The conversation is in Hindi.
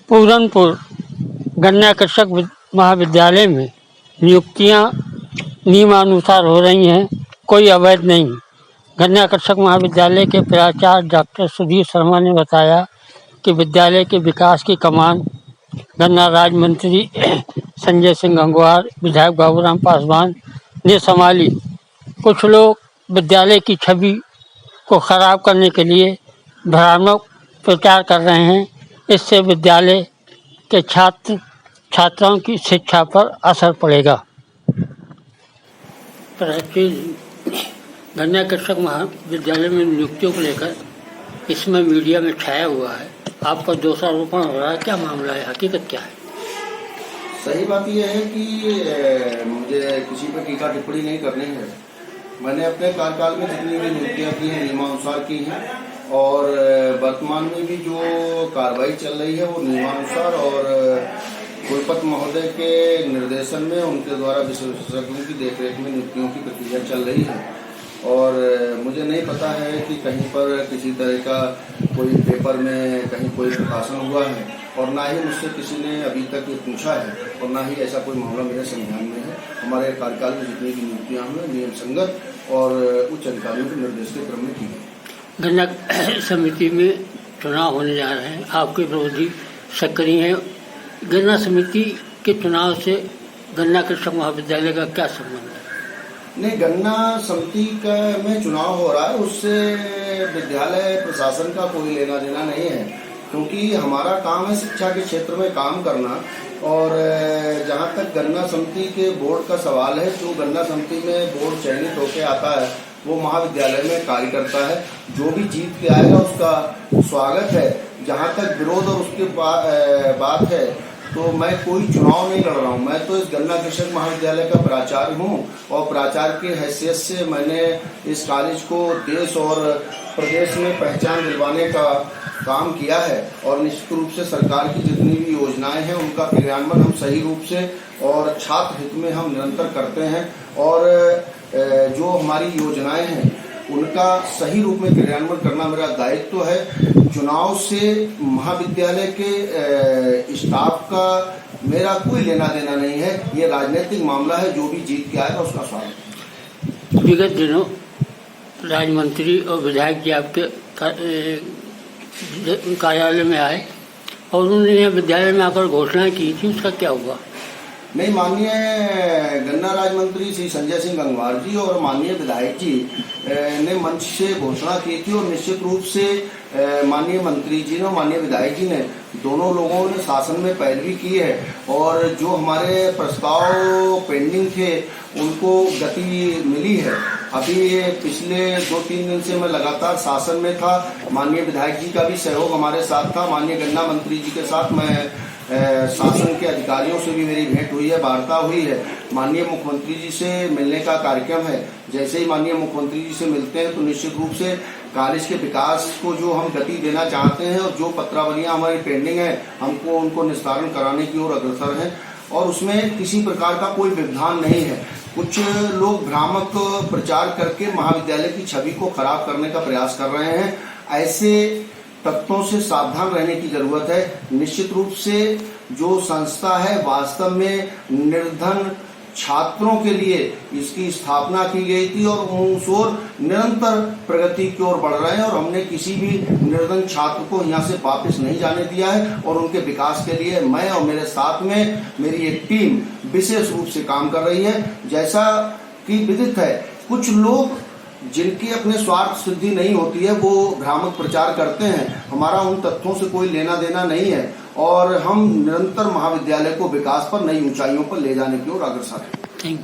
पूरनपुर गन्ना कृषक महाविद्यालय में नियुक्तियां नियमानुसार हो रही हैं, कोई अवैध नहीं। गन्ना कृषक महाविद्यालय के प्राचार्य डॉक्टर सुधीर शर्मा ने बताया कि विद्यालय के विकास की कमान गन्ना राज्य मंत्री संजय सिंह गंगवार, विधायक बाबूराम पासवान ने संभाली। कुछ लोग विद्यालय की छवि को खराब करने के लिए भ्रामक प्रचार कर रहे हैं। इससे विद्यालय के छात्र छात्राओं की शिक्षा पर असर पड़ेगा। गन्ना कृषक महाविद्यालय में नियुक्तियों को लेकर इसमें मीडिया में छाया हुआ है, आपका दोषारोपण हो रहा है, क्या मामला है, हकीकत क्या है? सही बात यह है कि मुझे किसी पर टीका टिप्पणी नहीं करनी है। मैंने अपने कार्यकाल में जितनी भी नियुक्तियां की हैं नियमानुसार की हैं और वर्तमान में भी जो कार्रवाई चल रही है वो नियमानुसार और कुलपति महोदय के निर्देशन में उनके द्वारा विशेषज्ञों की देखरेख में नियुक्तियों की प्रक्रिया चल रही है। और मुझे नहीं पता है कि कहीं पर किसी तरह का कोई पेपर में कहीं कोई प्रकाशन हुआ है और ना ही मुझसे किसी ने अभी तक ये पूछा है और ना ही ऐसा कोई मामला मेरे संज्ञान में है। हमारे कार्यकाल में जितनी भी नियुक्तियां हुई नियम संगत और उच्च अधिकारियों के निर्देश के क्रम में की गई। गन्ना समिति में चुनाव होने जा रहे हैं, आपके विरोधी सक्रिय हैं। गन्ना समिति के चुनाव से गन्ना कृषक महाविद्यालय का क्या संबंध है? नहीं, गन्ना समिति का में चुनाव हो रहा है, उससे विद्यालय प्रशासन का कोई लेना देना नहीं है, क्योंकि हमारा काम है शिक्षा के क्षेत्र में काम करना। और जहां तक गन्ना समिति के बोर्ड का सवाल है, जो गन्ना समिति में बोर्ड चयनित होकर आता है वो महाविद्यालय में कार्य करता है। जो भी जीत के आएगा उसका स्वागत है। जहां तक विरोध और उसके बात है तो मैं कोई चुनाव नहीं लड़ रहा हूं। मैं तो इस गन्ना कृषक महाविद्यालय का प्राचार्य हूं और प्राचार्य की हैसियत से मैंने इस कॉलेज को देश और प्रदेश में पहचान दिलवाने का काम किया है। और निश्चित रूप से सरकार की जितनी भी योजनाएं हैं उनका क्रियान्वयन हम सही रूप से और छात्र हित में हम निरंतर करते हैं। और जो हमारी योजनाएं हैं उनका सही रूप में क्रियान्वयन करना मेरा दायित्व है। चुनाव से महाविद्यालय के स्टाफ का मेरा कोई लेना देना नहीं है। ये राजनीतिक मामला है, जो भी जीत के आएगा उसका स्वागत। विगत दिनों राज्य मंत्री और विधायक जी आपके कार्यालय में आए और उन्होंने विद्यालय में आकर घोषणा की थी, उसका क्या हुआ? नहीं, माननीय गन्ना राज्य मंत्री श्री संजय सिंह गंगवार जी और माननीय विधायक जी ने मंच से घोषणा की थी और निश्चित रूप से माननीय मंत्री जी ने और माननीय विधायक जी ने दोनों लोगों ने शासन में पैरवी की है। और जो हमारे प्रस्ताव पेंडिंग थे उनको गति मिली है। अभी पिछले 2-3 दिन से मैं लगातार शासन में था। माननीय विधायक जी का भी सहयोग हमारे साथ था। माननीय गन्ना मंत्री जी के साथ मैं शासन के अधिकारियों से भी मेरी भेंट हुई है, वार्ता हुई है। माननीय मुख्यमंत्री जी से मिलने का कार्यक्रम है। जैसे ही माननीय मुख्यमंत्री जी से मिलते हैं तो निश्चित रूप से कॉलेज के विकास को जो हम गति देना चाहते हैं और जो पत्रावलियां हमारी पेंडिंग है हमको उनको निस्तारण कराने की ओर अग्रसर है। और उसमें किसी प्रकार का कोई व्यवधान नहीं है। कुछ लोग भ्रामक प्रचार करके महाविद्यालय की छवि को खराब करने का प्रयास कर रहे हैं। ऐसे तत्वों से सावधान रहने की जरूरत है। निश्चित रूप से जो संस्था है वास्तव में निर्धन छात्रों के लिए इसकी स्थापना की गई थी और उस ओर निरंतर प्रगति की ओर बढ़ रहे हैं और हमने किसी भी निर्धन छात्र को यहाँ से वापस नहीं जाने दिया है। और उनके विकास के लिए मैं और मेरे साथ में मेरी एक टीम विशेष रूप से काम कर रही है। जैसा कि विदित है, कुछ लोग जिनकी अपने स्वार्थ सिद्धि नहीं होती है वो भ्रामक प्रचार करते हैं। हमारा उन तथ्यों से कोई लेना देना नहीं है और हम निरंतर महाविद्यालय को विकास पर नई ऊंचाइयों पर ले जाने की ओर अग्रसर हैं।